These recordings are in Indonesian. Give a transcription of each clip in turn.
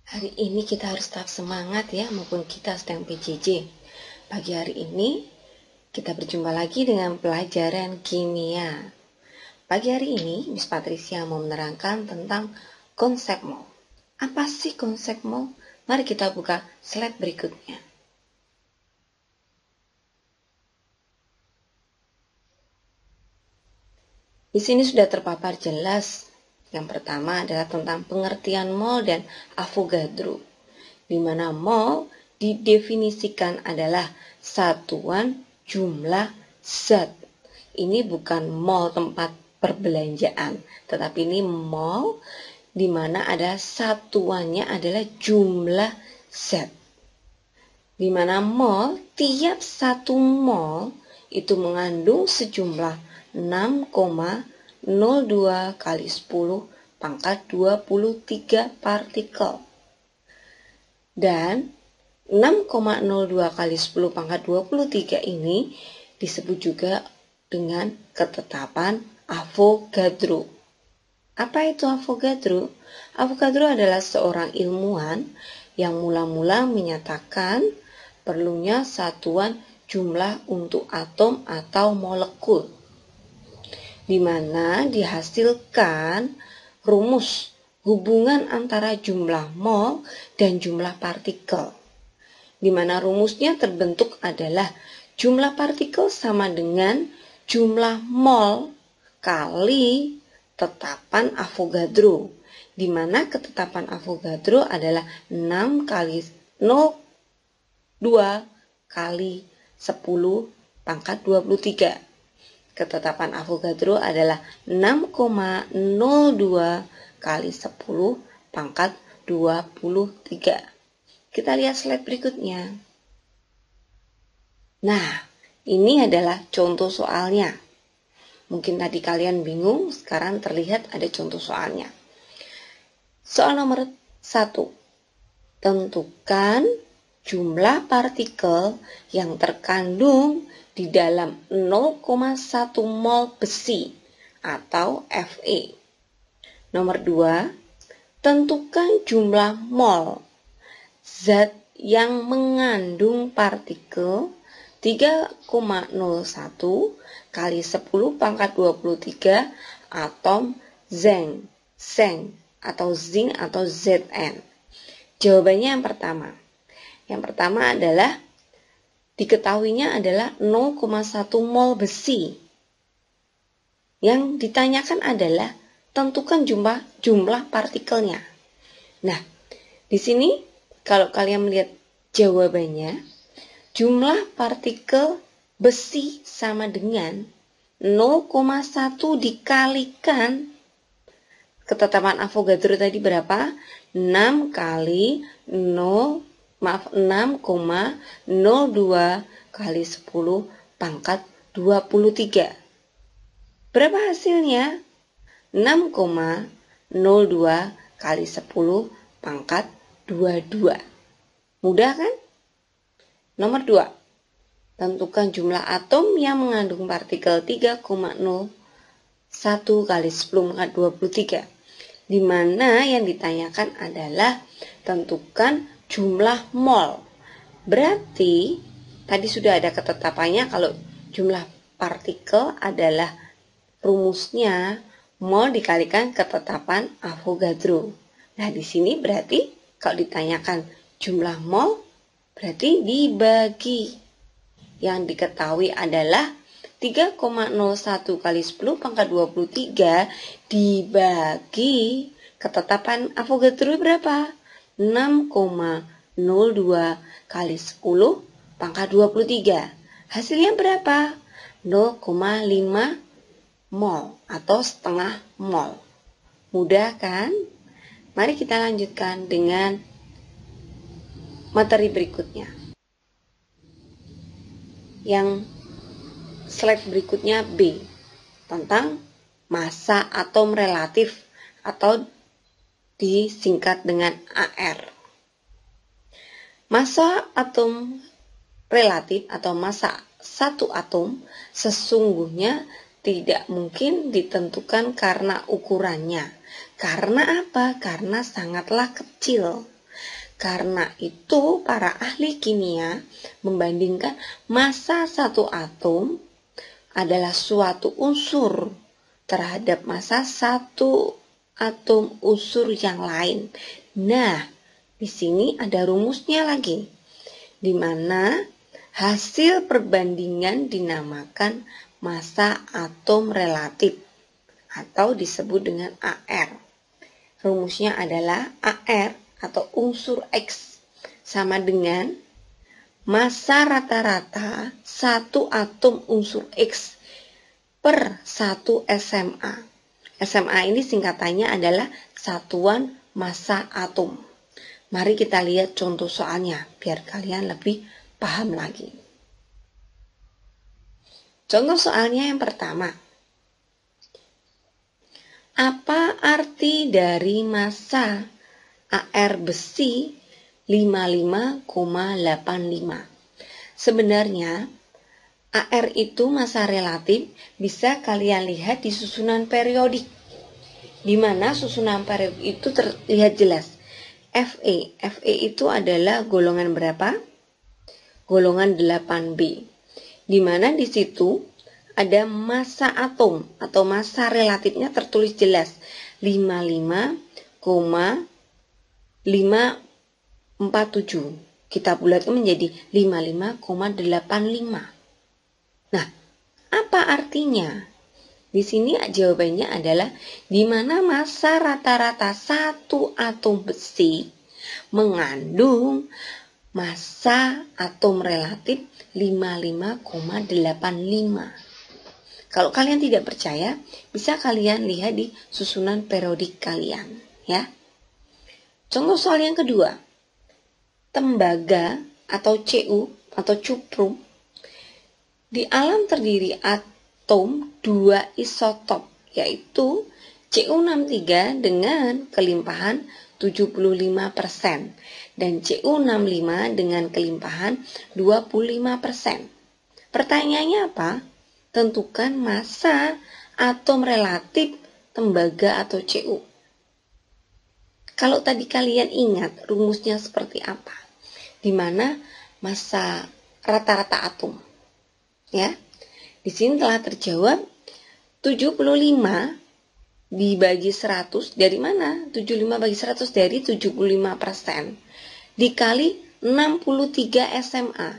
Hari ini kita harus tetap semangat ya, maupun kita sedang PJJ. Pagi hari ini kita berjumpa lagi dengan pelajaran kimia. Pagi hari ini Miss Patricia mau menerangkan tentang konsep mol. Apa sih konsep mol? Mari kita buka slide berikutnya. Di sini sudah terpapar jelas. Yang pertama adalah tentang pengertian mol dan Avogadro, di mana mol didefinisikan adalah satuan jumlah zat. Ini bukan mall tempat perbelanjaan, tetapi ini mall di mana ada satuannya adalah jumlah zat. Di mana mol, tiap satu mol itu mengandung sejumlah 6,02 kali 10 pangkat 23 partikel. Dan 6,02 kali 10 pangkat 23 ini disebut juga dengan ketetapan Avogadro. Apa itu Avogadro? Avogadro adalah seorang ilmuwan yang mula-mula menyatakan perlunya satuan jumlah untuk atom atau molekul, di mana dihasilkan rumus hubungan antara jumlah mol dan jumlah partikel, di mana rumusnya terbentuk adalah jumlah partikel sama dengan jumlah mol kali tetapan Avogadro, di mana ketetapan Avogadro adalah 6 kali 0,2 kali 10 pangkat 23. Ketetapan Avogadro adalah 6,02 kali 10 pangkat 23. Kita lihat slide berikutnya. Nah, ini adalah contoh soalnya. Mungkin tadi kalian bingung, sekarang terlihat ada contoh soalnya. Soal nomor 1. Tentukan jumlah partikel yang terkandung di dalam 0,1 mol besi atau Fe. Nomor 2. Tentukan jumlah mol zat yang mengandung partikel 3,01 kali 10 pangkat 23 atom Zn atau zinc atau Zn. Jawabannya yang pertama. Yang pertama adalah diketahuinya adalah 0,1 mol besi. Yang ditanyakan adalah tentukan jumlah partikelnya. Nah, di sini kalau kalian melihat jawabannya, jumlah partikel besi sama dengan 0,1 dikalikan ketetapan Avogadro tadi berapa? 6 kali 6,02 kali 10 pangkat 23. Berapa hasilnya? 6,02 kali 10 pangkat 22. Mudah kan? Nomor 2. Tentukan jumlah atom yang mengandung partikel 3,01 kali 10 pangkat 23. Di mana yang ditanyakan adalah tentukan jumlah mol. Berarti tadi sudah ada ketetapannya kalau jumlah partikel adalah rumusnya mol dikalikan ketetapan Avogadro. Nah, di sini berarti kalau ditanyakan jumlah mol berarti dibagi. Yang diketahui adalah 3,01 kali 10 pangkat 23 dibagi ketetapan Avogadro berapa? 6,02 kali 10 pangkat 23. Hasilnya berapa? 0,5 mol atau setengah mol. Mudah kan? Mari kita lanjutkan dengan materi berikutnya. Yang slide berikutnya B, tentang massa atom relatif atau disingkat dengan AR. Massa atom relatif atau massa satu atom sesungguhnya tidak mungkin ditentukan karena ukurannya. Karena apa? Karena sangatlah kecil. Karena itu para ahli kimia membandingkan massa satu atom adalah suatu unsur terhadap massa satu atom unsur yang lain. Nah, di sini ada rumusnya lagi, di mana hasil perbandingan dinamakan massa atom relatif atau disebut dengan AR. Rumusnya adalah AR atau unsur X sama dengan massa rata-rata satu atom unsur X per 1 SMA. SMA ini singkatannya adalah satuan massa atom. Mari kita lihat contoh soalnya biar kalian lebih paham lagi. Contoh soalnya yang pertama. Apa arti dari massa AR besi 55,85? Sebenarnya AR itu massa relatif bisa kalian lihat di susunan periodik, di mana susunan periodik itu terlihat jelas. Fe itu adalah golongan berapa? Golongan 8B. Di mana di situ ada massa atom atau massa relatifnya tertulis jelas 55,547. Kita bulatkan menjadi 55,85. Nah, apa artinya? Di sini jawabannya adalah di mana massa rata-rata satu atom besi mengandung massa atom relatif 55,85. Kalau kalian tidak percaya, bisa kalian lihat di susunan periodik kalian, ya. Contoh soal yang kedua. Tembaga atau Cu atau cuprum di alam terdiri atom 2 isotop, yaitu Cu63 dengan kelimpahan 75% dan Cu65 dengan kelimpahan 25%. Pertanyaannya apa? Tentukan massa atom relatif tembaga atau Cu. Kalau tadi kalian ingat rumusnya seperti apa? Di mana massa rata-rata atom. Ya. Di sini telah terjawab 75 dibagi 100 dari mana? 75 bagi 100 dari 75% dikali 63 SMA.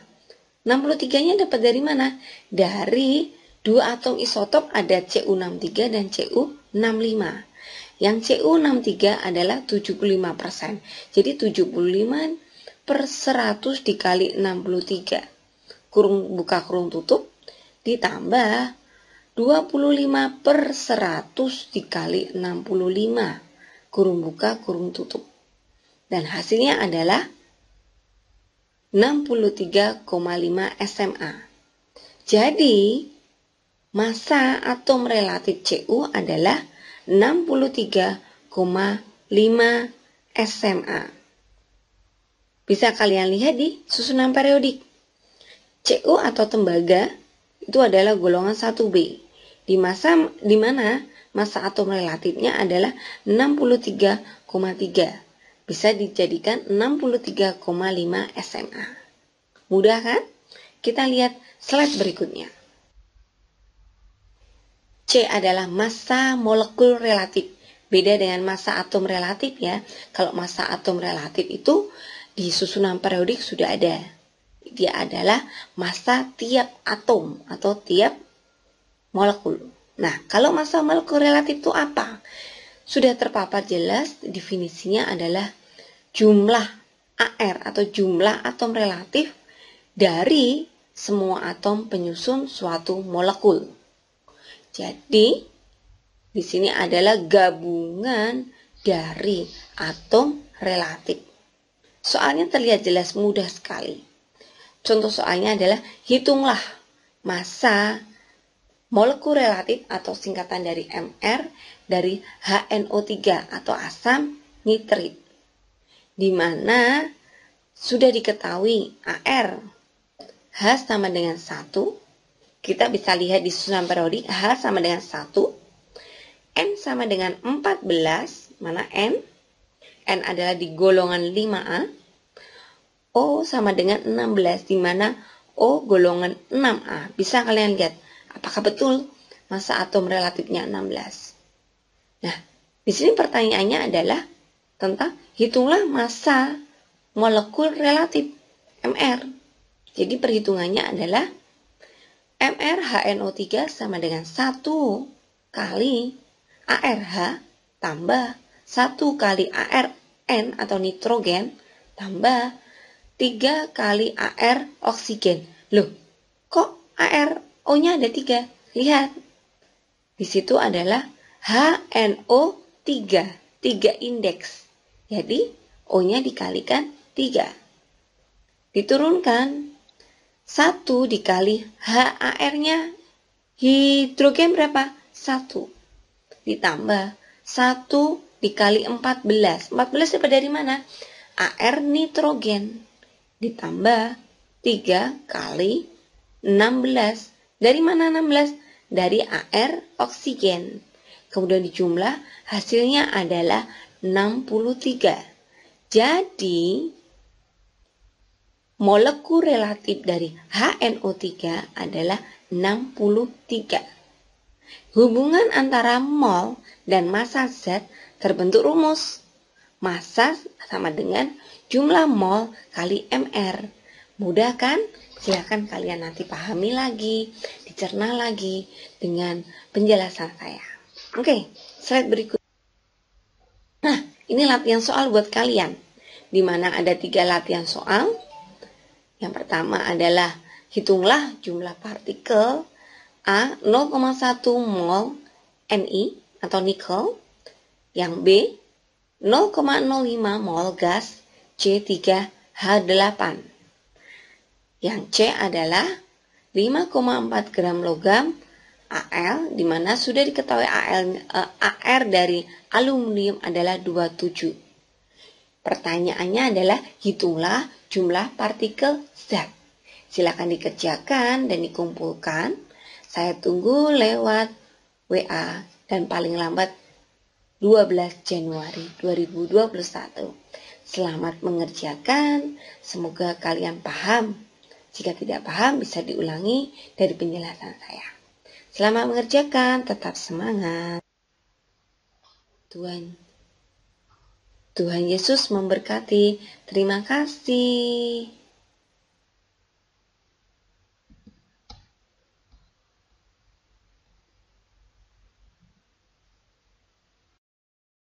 63-nya dapat dari mana? Dari dua atom isotop ada Cu63 dan Cu65. Yang Cu63 adalah 75%. Jadi 75 per 100 dikali 63. Kurung buka kurung tutup. Ditambah 25 per 100 dikali 65. Kurung buka kurung tutup. Dan hasilnya adalah 63,5 SMA. Jadi, massa atom relatif Cu adalah 63,5 SMA. Bisa kalian lihat di susunan periodik. Cu atau tembaga itu adalah golongan 1B. Di mana massa atom relatifnya adalah 63,3. Bisa dijadikan 63,5 SMA. Mudah kan? Kita lihat slide berikutnya. C adalah massa molekul relatif. Beda dengan massa atom relatif ya. Kalau massa atom relatif itu di susunan periodik sudah ada. Dia adalah massa tiap atom atau tiap molekul. Nah, kalau massa molekul relatif itu apa? Sudah terpapar jelas, definisinya adalah jumlah AR atau jumlah atom relatif dari semua atom penyusun suatu molekul. Jadi, di sini adalah gabungan dari atom relatif. Soalnya terlihat jelas, mudah sekali. Contoh soalnya adalah hitunglah massa molekul relatif atau singkatan dari Mr dari HNO3 atau asam nitrit. Di mana sudah diketahui AR H sama dengan 1. Kita bisa lihat di susunan periodik H sama dengan 1. N sama dengan 14. Mana N? N adalah di golongan 5A. O sama dengan 16, di mana O golongan 6A. Bisa kalian lihat, apakah betul massa atom relatifnya 16? Nah, di sini pertanyaannya adalah tentang hitunglah massa molekul relatif MR. Jadi perhitungannya adalah MrHNO3 sama dengan 1 kali ARH tambah 1 kali ARN atau nitrogen tambah 3 kali AR oksigen. Loh, kok ARO-nya ada 3? Lihat, di situ adalah HNO3, 3 indeks. Jadi, O-nya dikalikan 3. Diturunkan 1 dikali HAR-nya. Hidrogen berapa? 1. Ditambah 1 dikali 14. 14 dapat dari mana? AR nitrogen. Ditambah 3 kali 16. Dari mana 16? Dari AR oksigen. Kemudian dijumlah, hasilnya adalah 63. Jadi, molekul relatif dari HNO3 adalah 63. Hubungan antara mol dan massa zat terbentuk rumus. Massa sama dengan jumlah mol kali MR. Mudah kan? Silahkan kalian nanti pahami lagi, dicerna lagi dengan penjelasan saya. Oke, slide berikut. Nah, ini latihan soal buat kalian, di mana ada 3 latihan soal. Yang pertama adalah hitunglah jumlah partikel A 0,1 mol Ni atau nikel. Yang B 0,05 mol gas C3H8. Yang C adalah 5,4 gram logam Al, di mana sudah diketahui AR dari aluminium adalah 27. Pertanyaannya adalah hitunglah jumlah partikel zat. Silakan dikerjakan dan dikumpulkan. Saya tunggu lewat WA dan paling lambat 12 Januari 2021. Selamat mengerjakan. Semoga kalian paham. Jika tidak paham bisa diulangi dari penjelasan saya. Selamat mengerjakan, tetap semangat. Tuhan Yesus memberkati. Terima kasih.